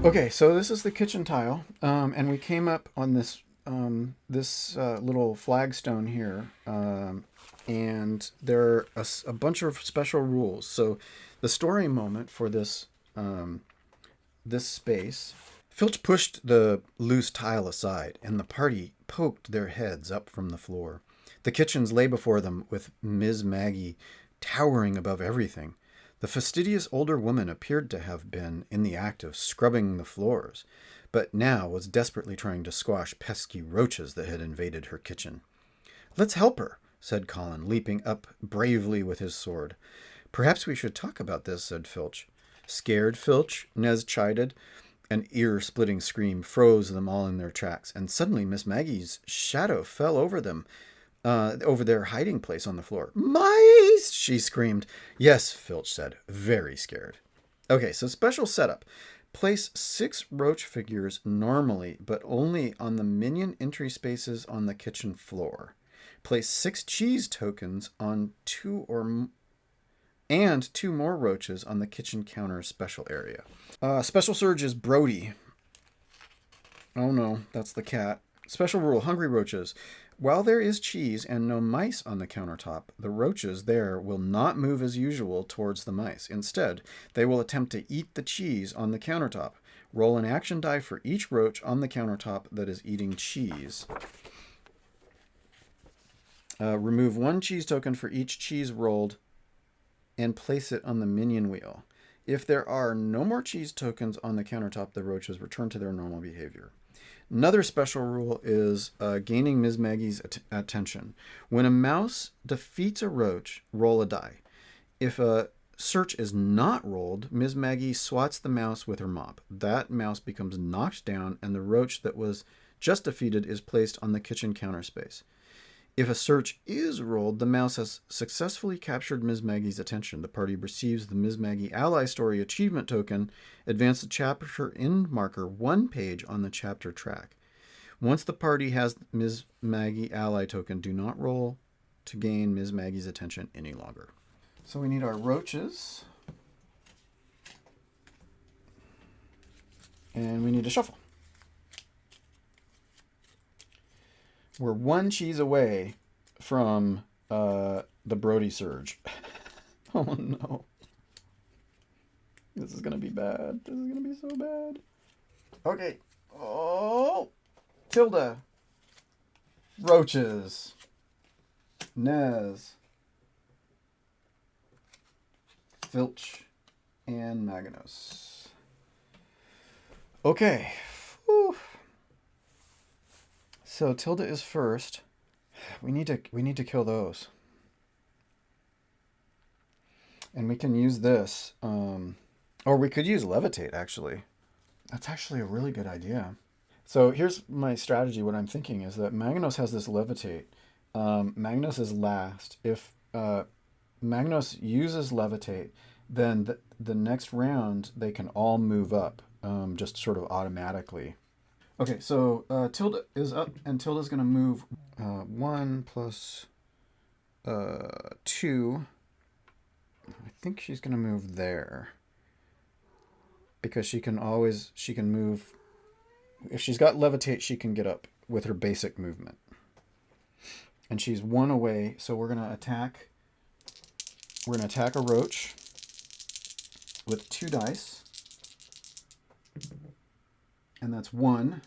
Okay, so this is the kitchen tile, and we came up on this little flagstone here, and there are a bunch of special rules. So, the story moment for this space, Filch pushed the loose tile aside, and the party poked their heads up from the floor. The kitchens lay before them, with Miss Maggie towering above everything. The fastidious older woman appeared to have been in the act of scrubbing the floors, but now was desperately trying to squash pesky roaches that had invaded her kitchen. "Let's help her," said Colin, leaping up bravely with his sword. "Perhaps we should talk about this," said Filch. "Scared, Filch?" Nez chided. An ear-splitting scream froze them all in their tracks, and suddenly Miss Maggie's shadow fell over them, over their hiding place on the floor. "Mice!" she screamed. "Yes," Filch said, very scared. Okay, so special setup. Place 6 roach figures normally, but only on the minion entry spaces on the kitchen floor. Place 6 cheese tokens on 2 more roaches on the kitchen counter special area. Special surge is Brody. Oh no, that's the cat. Special rule, hungry roaches. While there is cheese and no mice on the countertop, the roaches there will not move as usual towards the mice. Instead, they will attempt to eat the cheese on the countertop. Roll an action die for each roach on the countertop that is eating cheese. Remove 1 cheese token for each cheese rolled and place it on the minion wheel. If there are no more cheese tokens on the countertop, the roaches return to their normal behavior. Another special rule is gaining Ms. Maggie's attention. When a mouse defeats a roach, roll a die. If a search is not rolled, Ms. Maggie swats the mouse with her mop. That mouse becomes knocked down, and the roach that was just defeated is placed on the kitchen counter space. If a search is rolled, the mouse has successfully captured Ms. Maggie's attention. The party receives the Ms. Maggie Ally Story achievement token. Advance the chapter end marker 1 page on the chapter track. Once the party has Ms. Maggie Ally token, do not roll to gain Ms. Maggie's attention any longer. So we need our roaches. And we need to shuffle. We're 1 cheese away from the Brody surge. Oh no. This is going to be bad. This is going to be so bad. Okay. Oh. Tilda. Roaches. Nez. Filch. And Magnus. Okay. Whew. So Tilda is first. We need to kill those. And we can use this. Or we could use levitate, actually. That's actually a really good idea. So here's my strategy. What I'm thinking is that Magnus has this levitate. Magnus is last. If Magnus uses levitate, then the next round they can all move up, just sort of automatically. Okay, so Tilda is up, and Tilda's going to move 1 plus 2. I think she's going to move there. Because she can move. If she's got levitate, she can get up with her basic movement. And she's 1 away, so we're going to attack. We're going to attack a roach with 2 dice. And that's 1.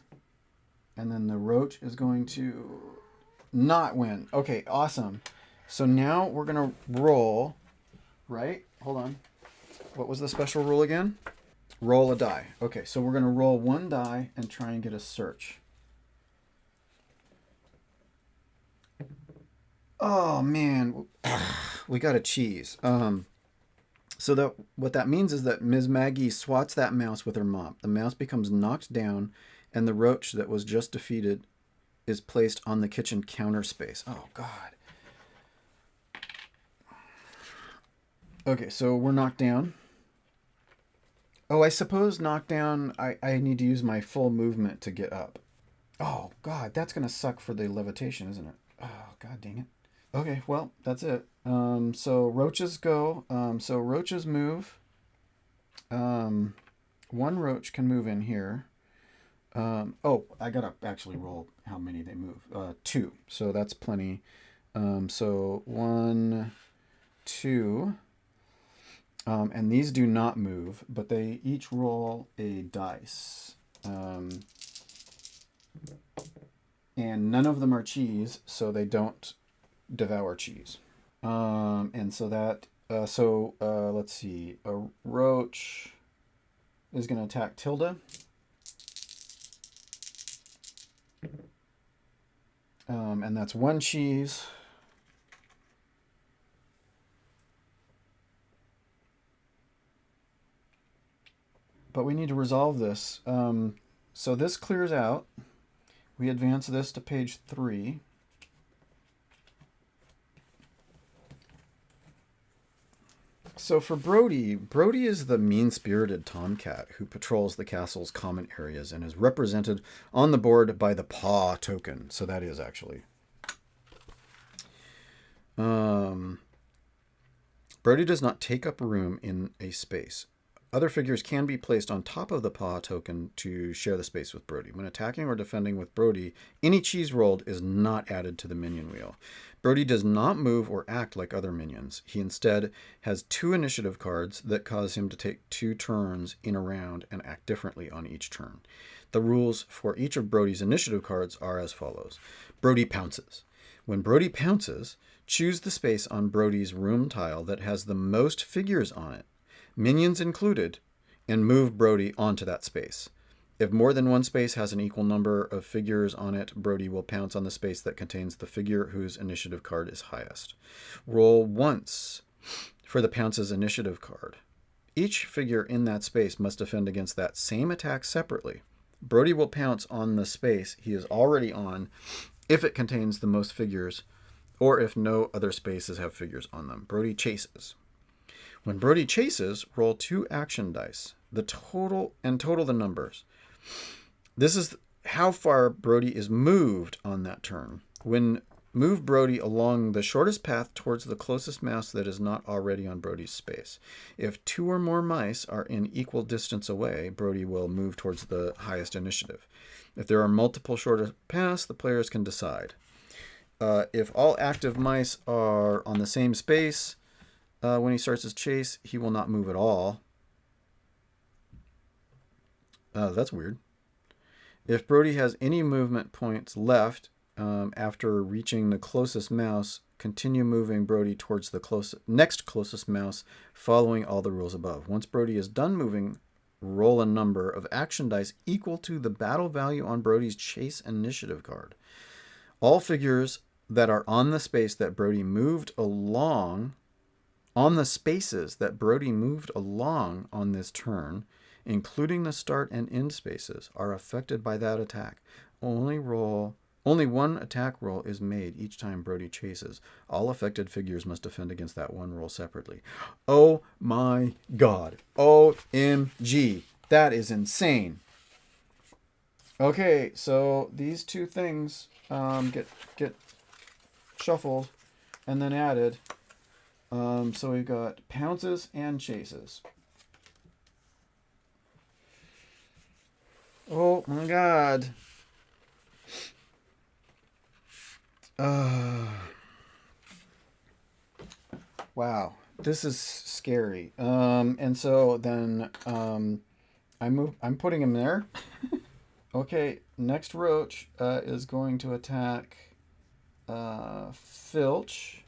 And then the roach is going to not win. Okay, awesome. So now we're going to roll, right? Hold on. What was the special rule again? Roll a die. Okay, so we're going to roll 1 die and try and get a search. Oh, man. We got a cheese. So what that means is that Ms. Maggie swats that mouse with her mop. The mouse becomes knocked down, and the roach that was just defeated is placed on the kitchen counter space. Oh, God. Okay, so we're knocked down. Oh, I suppose knockdown, I need to use my full movement to get up. Oh, God, that's going to suck for the levitation, isn't it? Oh, God dang it. Okay, well, that's it. So roaches go. So roaches move. one roach can move in here. Oh, I gotta actually roll how many they move. Two, so that's plenty. So 1, 2, and these do not move, but they each roll a dice. And none of them are cheese, so they don't devour cheese. And so that, let's see. A roach is going to attack Tilda. And that's 1 cheese. But we need to resolve this. So this clears out. We advance this to page 3. So for Brody is the mean-spirited tomcat who patrols the castle's common areas and is represented on the board by the paw token. So that is actually. Brody does not take up room in a space. Other figures can be placed on top of the paw token to share the space with Brody. When attacking or defending with Brody, any cheese rolled is not added to the minion wheel. Brody does not move or act like other minions. He instead has 2 initiative cards that cause him to take 2 turns in a round and act differently on each turn. The rules for each of Brody's initiative cards are as follows. Brody pounces. When Brody pounces, choose the space on Brody's room tile that has the most figures on it, minions included, and move Brody onto that space. If more than one space has an equal number of figures on it, Brody will pounce on the space that contains the figure whose initiative card is highest. Roll once for the pounce's initiative card. Each figure in that space must defend against that same attack separately. Brody will pounce on the space he is already on if it contains the most figures, or if no other spaces have figures on them. Brody chases. When Brody chases, roll 2 action dice. Total the numbers. This is how far Brody is moved on that turn. Move Brody along the shortest path towards the closest mouse that is not already on Brody's space. If 2 or more mice are in equal distance away, Brody will move towards the highest initiative. If there are multiple shorter paths, the players can decide. If all active mice are on the same space, when he starts his chase, he will not move at all. That's weird. If Brody has any movement points left after reaching the closest mouse, continue moving Brody towards the next closest mouse, following all the rules above. Once Brody is done moving, roll a number of action dice equal to the battle value on Brody's chase initiative card. All figures that are on the space that Brody moved along, on the spaces that Brody moved along on this turn, including the start and end spaces, are affected by that attack. Only 1 attack roll is made each time Brody chases. All affected figures must defend against that one roll separately. Oh my god. OMG. That is insane. Okay, so these 2 things get shuffled and then added. So we've got pounces and chases. Oh my god. Wow. This is scary. And so then I'm putting him there. Okay, next roach is going to attack Filch.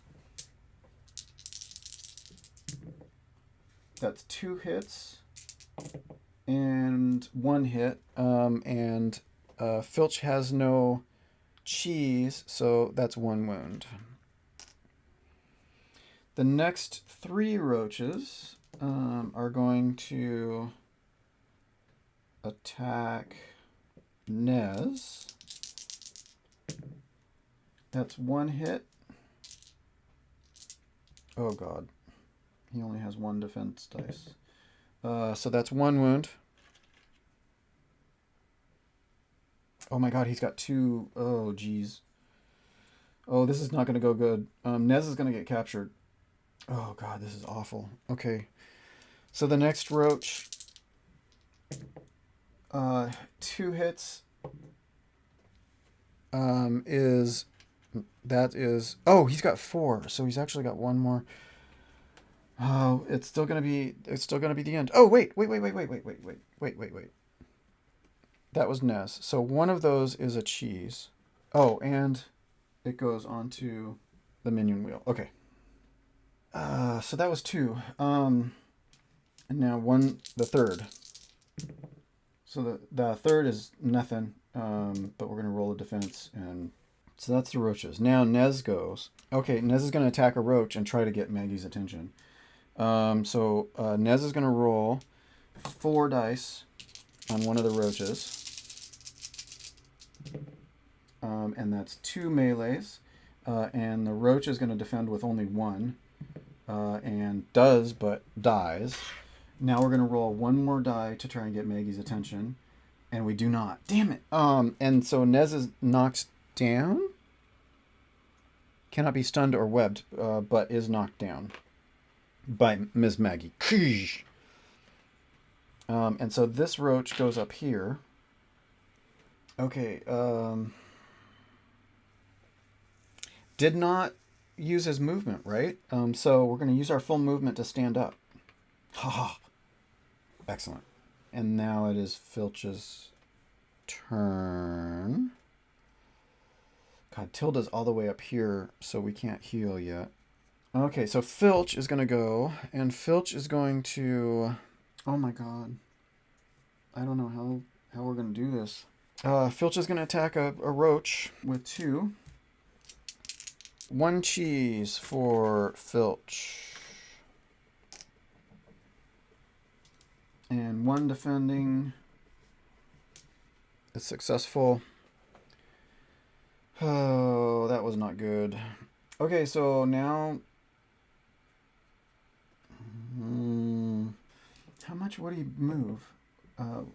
That's 2 hits and 1 hit. And Filch has no cheese, so that's 1 wound. The next 3 roaches are going to attack Nez. That's 1 hit. Oh god. He only has 1 defense dice. So that's 1 wound. Oh my god, he's got 2. Oh, geez. Oh, this is not going to go good. Nez is going to get captured. Oh god, this is awful. Okay. So the next roach 2 hits is that is oh, he's got 4, so he's actually got one more. Oh, it's still gonna be the end. Oh wait. That was Nez. So one of those is a cheese. Oh, and it goes onto the minion wheel. Okay. So that was 2. And now the third. So the third is nothing. But we're gonna roll a defense, and so that's the roaches. Now Nez goes. Okay, Nez is gonna attack a roach and try to get Maggie's attention. So Nez is gonna roll 4 dice on one of the roaches. And that's 2 melees. And the roach is going to defend with only 1. And does, but dies. Now we're going to roll 1 more die to try and get Maggie's attention. And we do not. Damn it. And so Nez is knocked down. Cannot be stunned or webbed, but is knocked down by Ms. Maggie. And so this roach goes up here. Okay. Did not use his movement, right? So we're going to use our full movement to stand up. Ha! Excellent. And now it is Filch's turn. God, Tilda's all the way up here, so we can't heal yet. Okay, so Filch is going to go, and Filch is going to... Oh my god. I don't know how we're going to do this. Filch is going to attack a roach with 2. 1 cheese for Filch. And 1 defending. It's successful. Oh, that was not good. Okay, so now... how much would he move?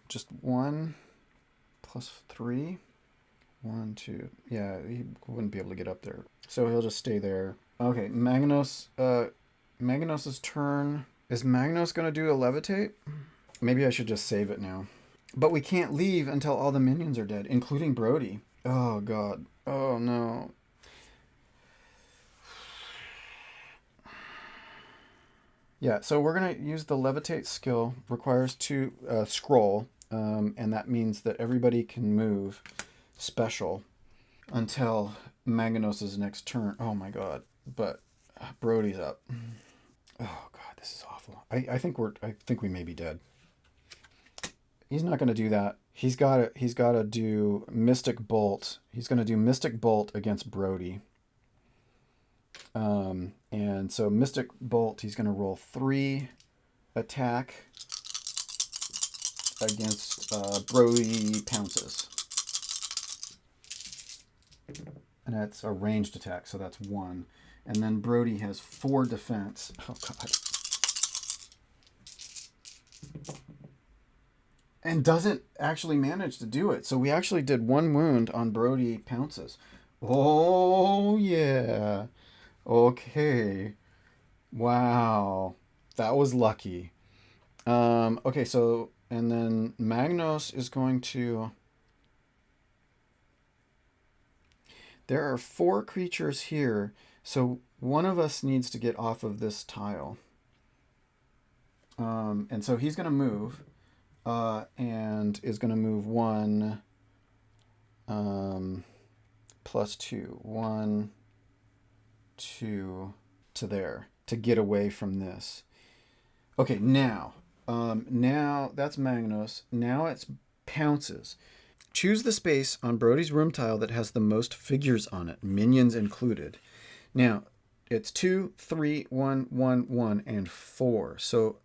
Just 1 plus 3. 1, 2. Yeah, he wouldn't be able to get up there. So he'll just stay there. Okay, Magnos. Magnos's turn. Is Magnos going to do a levitate? Maybe I should just save it now. But we can't leave until all the minions are dead, including Brody. Oh, God. Oh, no. Yeah, so we're going to use the levitate skill. Requires 2 scroll. And that means that everybody can move special until Magnos's next turn. Oh, my God. But Brody's up. Oh, God, this is awful. I think we may be dead. He's not going to do that. He's got to do Mystic Bolt. He's going to do Mystic Bolt against Brody. And so Mystic Bolt, he's going to roll 3 attack against Brody pounces. And that's a ranged attack, so that's 1. And then Brody has 4 defense. Oh, God. And doesn't actually manage to do it. So we actually did 1 wound on Brody pounces. Oh, yeah. Okay. Wow. That was lucky. Okay, so... And then Magnos is going to... There are 4 creatures here, so one of us needs to get off of this tile. And so he's going to move, and is going to move 1, plus 2. 1, 2, to there, to get away from this. Okay, now that's Magnos. Now it's Pounces. Choose the space on Brody's room tile that has the most figures on it, minions included. Now, it's 2, 3, 1, 1, 1, and 4. So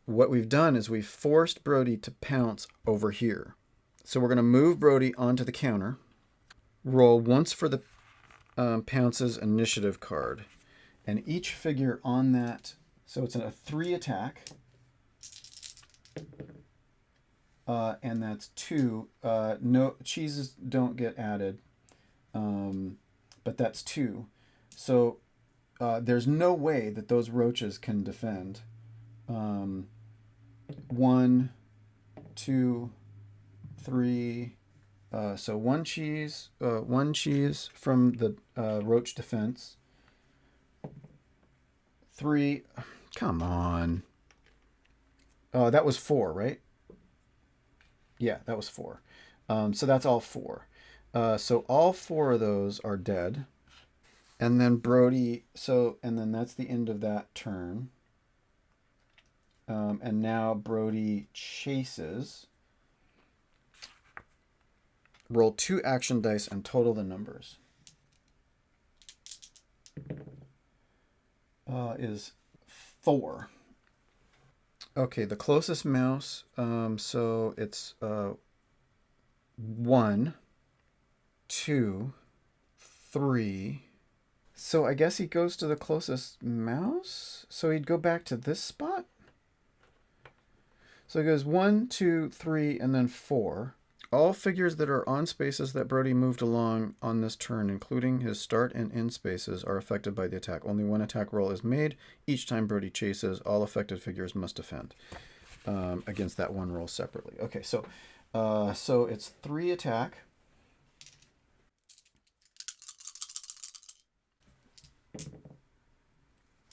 what we've done is we've forced Brody to pounce over here. So we're going to move Brody onto the counter. Roll once for the Pounces initiative card. And each figure on that, so it's a 3 attack. And that's 2. No cheeses don't get added, but that's 2. So there's no way that those roaches can defend. 1, 2, 3. So one cheese from the roach defense. 3. Come on. That was 4, right? Yeah, that was 4. So that's all 4. So all 4 of those are dead. And then Brody, and then that's the end of that turn. And now Brody chases. Roll 2 action dice and total the numbers. Is 4. Okay, the closest mouse. So it's 1, 2, 3. So I guess he goes to the closest mouse. So he'd go back to this spot. So it goes 1, 2, 3, and then 4. All figures that are on spaces that Brody moved along on this turn, including his start and end spaces, are affected by the attack. Only one attack roll is made each time Brody chases. All affected figures must defend against that one roll separately. Okay, so it's 3 attack.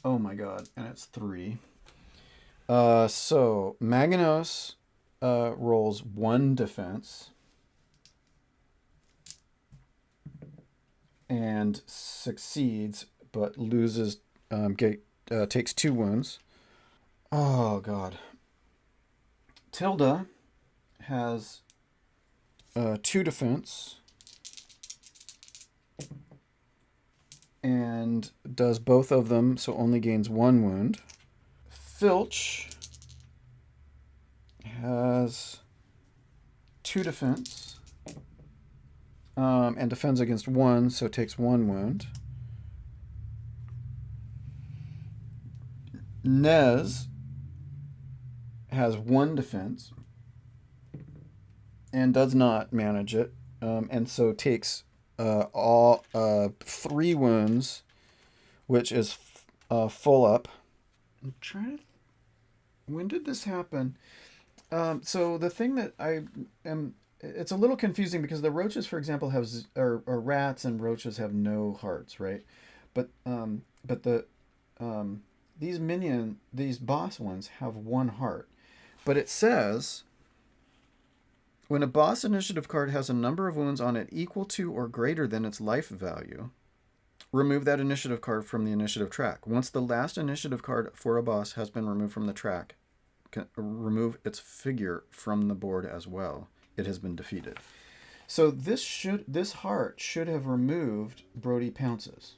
Oh my god, and it's 3. So Maganos rolls 1 defense and succeeds, but loses. Takes 2 wounds. Oh god. Tilda has 2 defense and does both of them, so only gains 1 wound. Filch has 2 defense and defends against 1, so takes 1 wound. Nez has 1 defense and does not manage it, and so takes all 3 wounds, which is full up. I'm trying to. When did this happen? So the thing that I am, it's a little confusing because the roaches, for example, are rats, and roaches have no hearts, right? But these boss ones have 1 heart. But it says when a boss initiative card has a number of wounds on it equal to or greater than its life value, remove that initiative card from the initiative track. Once the last initiative card for a boss has been removed from the track, remove its figure from the board as well. It has been defeated. So this heart should have removed Brody Pounces.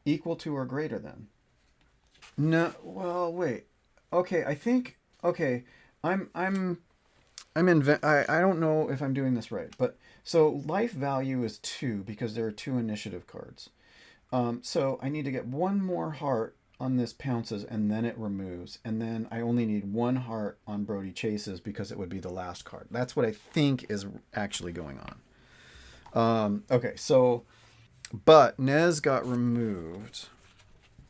Equal to or greater than. No, well, wait. Okay, I think. Okay, I don't know if I'm doing this right, but so life value is 2 because there are 2 initiative cards. So I need to get 1 more heart on this Pounces, and then it removes, and then I only need 1 heart on Brody Chases because it would be the last card. That's what I think is actually going on. Okay, so but Nez got removed.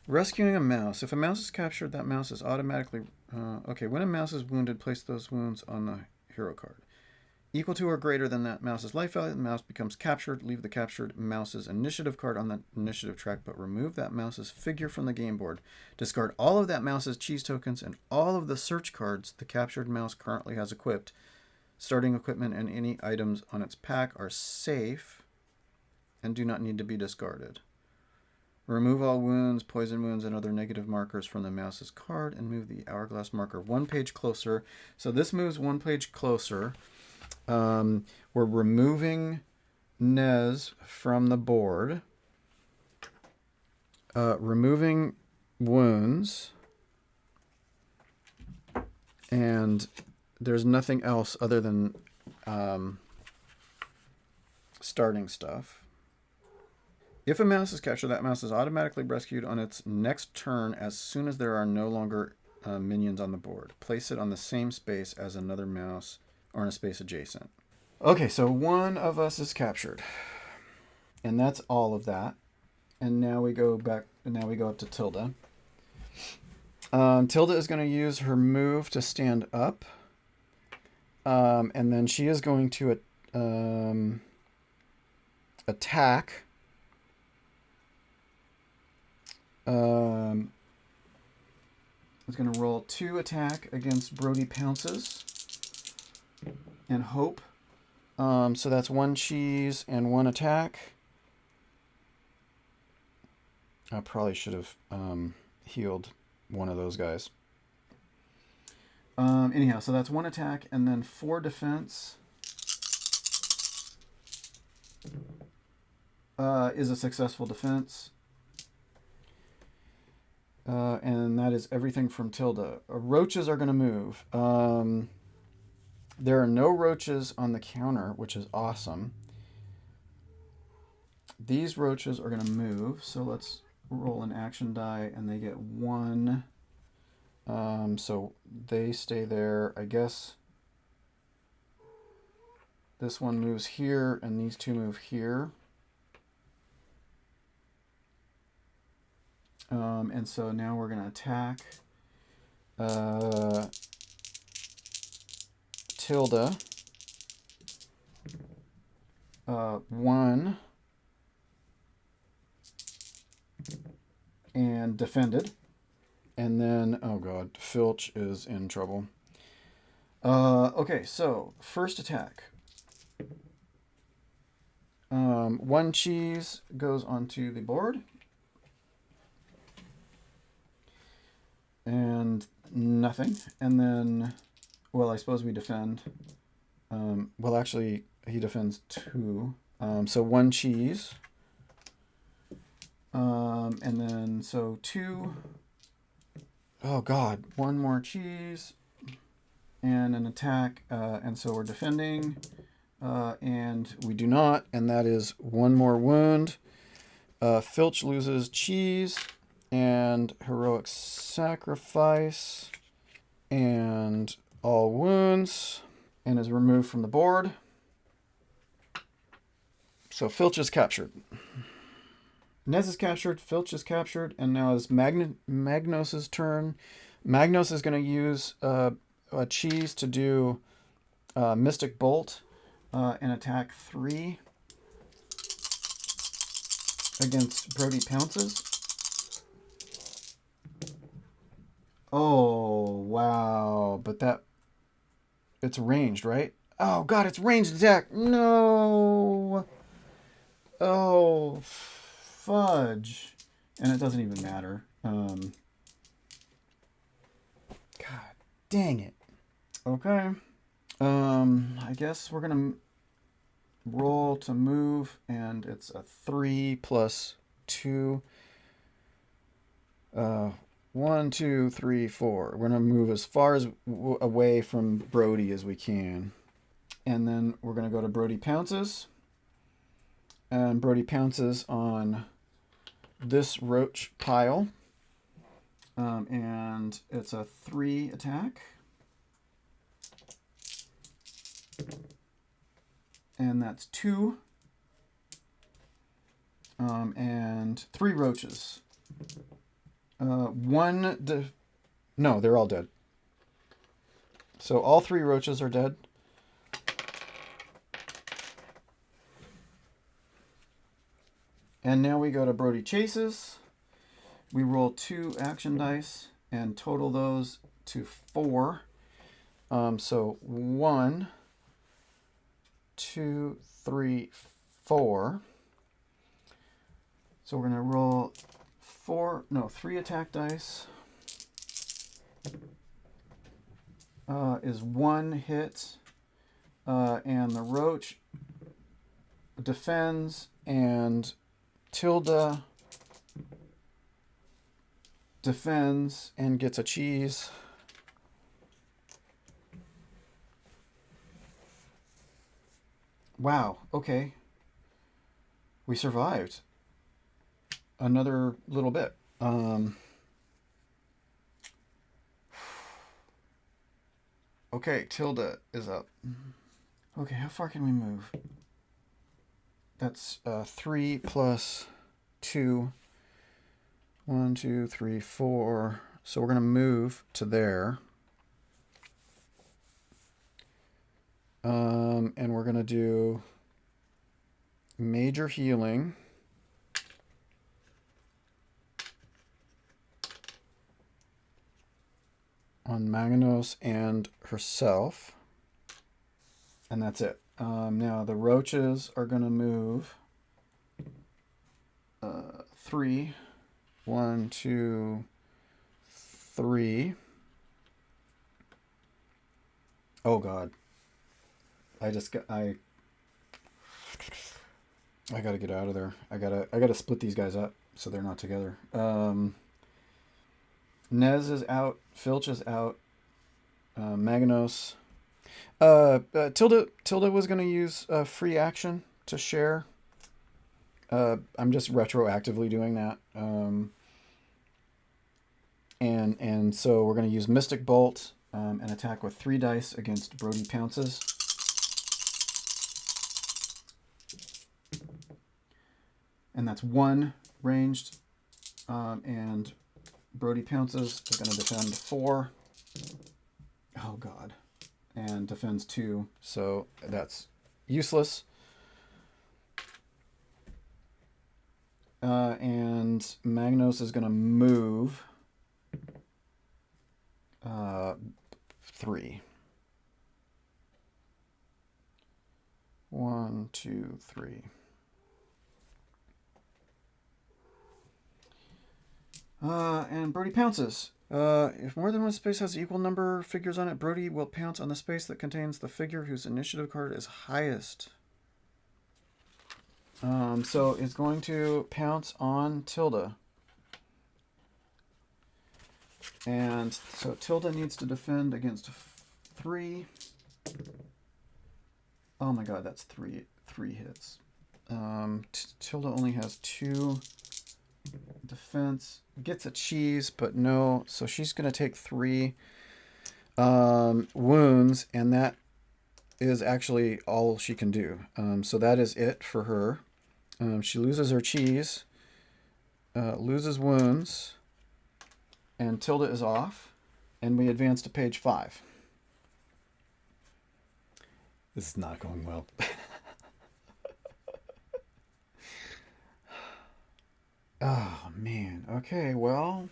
Rescuing a mouse. If a mouse is captured, that mouse is automatically okay. When a mouse is wounded, place those wounds on the hero card. Equal to or greater than that mouse's life value, the mouse becomes captured. Leave the captured mouse's initiative card on the initiative track, but remove that mouse's figure from the game board. Discard all of that mouse's cheese tokens and all of the search cards the captured mouse currently has equipped. Starting equipment and any items on its pack are safe and do not need to be discarded. Remove all wounds, poison wounds, and other negative markers from the mouse's card and move the hourglass marker 1 page closer. So this moves 1 page closer. We're removing Nez from the board. Removing wounds. And there's nothing else other than starting stuff. If a mouse is captured, that mouse is automatically rescued on its next turn as soon as there are no longer minions on the board. Place it on the same space as another mouse or in a space adjacent. Okay, so 1 of us is captured. And that's all of that. And now we go back, and now we go up to Tilda. Tilda is going to use her move to stand up. And then she is going to attack. Is going to roll 2 attack against Brody Pounces and hope. So that's 1 cheese and 1 attack. I probably should have healed one of those guys. Anyhow, so that's 1 attack and then 4 defense. Is a successful defense. And that is everything from Tilda. Roaches are going to move. There are no roaches on the counter, which is awesome. These roaches are going to move. So let's roll an action die, and they get 1. So they stay there. I guess this one moves here, and these 2 move here. And so now we're going to attack Tilda. 1. And defended. And then, oh god, Filch is in trouble. Okay, so first attack. 1 cheese goes onto the board. And nothing. And then, well, I suppose we defend. Well, actually, he defends 2. So 1 cheese. And then, so 2. Oh, God. 1 more cheese. And an attack. And so we're defending. And we do not. And that is 1 more wound. Filch loses cheese. And heroic sacrifice. And all wounds. And is removed from the board. So Filch is captured. Nez is captured, Filch is captured, and now it's Magnos's turn. Magnos is going to use a cheese to do Mystic Bolt and attack 3 against Brody Pounces. Oh, wow. But it's ranged, right? Oh, God, it's ranged attack. No. Oh, fudge. And it doesn't even matter. God dang it. Okay. I guess we're going to roll to move, and it's a 3 plus 2. 1, 2, 3, 4. We're going to move as far away from Brody as we can. And then we're going to go to Brody Pounces. And Brody pounces on this roach pile. And it's a 3 attack. And that's 2. And 3 roaches. No, they're all dead. So all 3 roaches are dead. And now we go to Brody Chases. We roll 2 action dice and total those to 4. So 1, 2, 3, 4. So we're going to roll 3 attack dice. Is 1 hit. And the roach defends, and Tilda defends and gets a cheese. Wow, okay. We survived another little bit. Okay, Tilda is up. Okay, how far can we move? That's 3 plus 2. 1, 2, 3, 4. So we're going to move to there. And we're going to do major healing on Maganos and herself. And that's it. Now the roaches are going to move 3. 1, 2, 3. Oh God. I gotta get out of there. I gotta split these guys up so they're not together. Nez is out. Filch is out. Maganos. Tilda was gonna use free action to share. I'm just retroactively doing that. And so we're gonna use Mystic Bolt and attack with 3 dice against Brody Pounces. And that's 1 ranged. And Brody Pounces is going to defend 4. Oh, God. And defends 2. So that's useless. And Magnos is going to move 3. 1, 2, 3. And Brody pounces. If more than one space has equal number of figures on it, Brody will pounce on the space that contains the figure whose initiative card is highest. So it's going to pounce on Tilda. And so Tilda needs to defend against 3. Oh my God, that's 3 hits. Tilda only has 2 defense. Gets a cheese, but no. So she's going to take 3 wounds, and that is actually all she can do. So that is it for her. She loses her cheese, loses wounds, and Tilda is off, and we advance to page 5. This is not going well. Oh, man. Okay, well,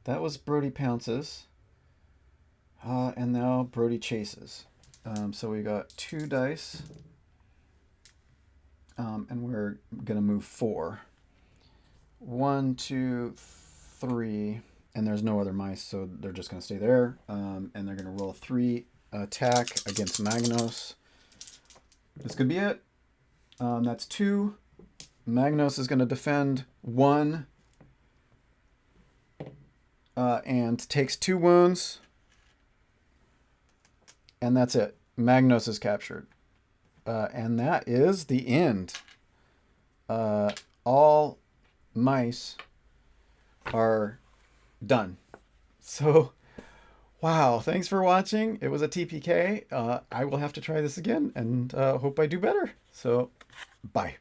that was Brody pounces. And now Brody chases. So we got 2 dice. And we're going to move 4. 1, 2, 3. And there's no other mice, so they're just going to stay there. And they're going to roll 3 attack against Magnos. This could be it. That's 2. Magnos is going to defend 1 and takes 2 wounds. And that's it. Magnos is captured. And that is the end. All mice are done. So, wow. Thanks for watching. It was a TPK. I will have to try this again and hope I do better. So, bye.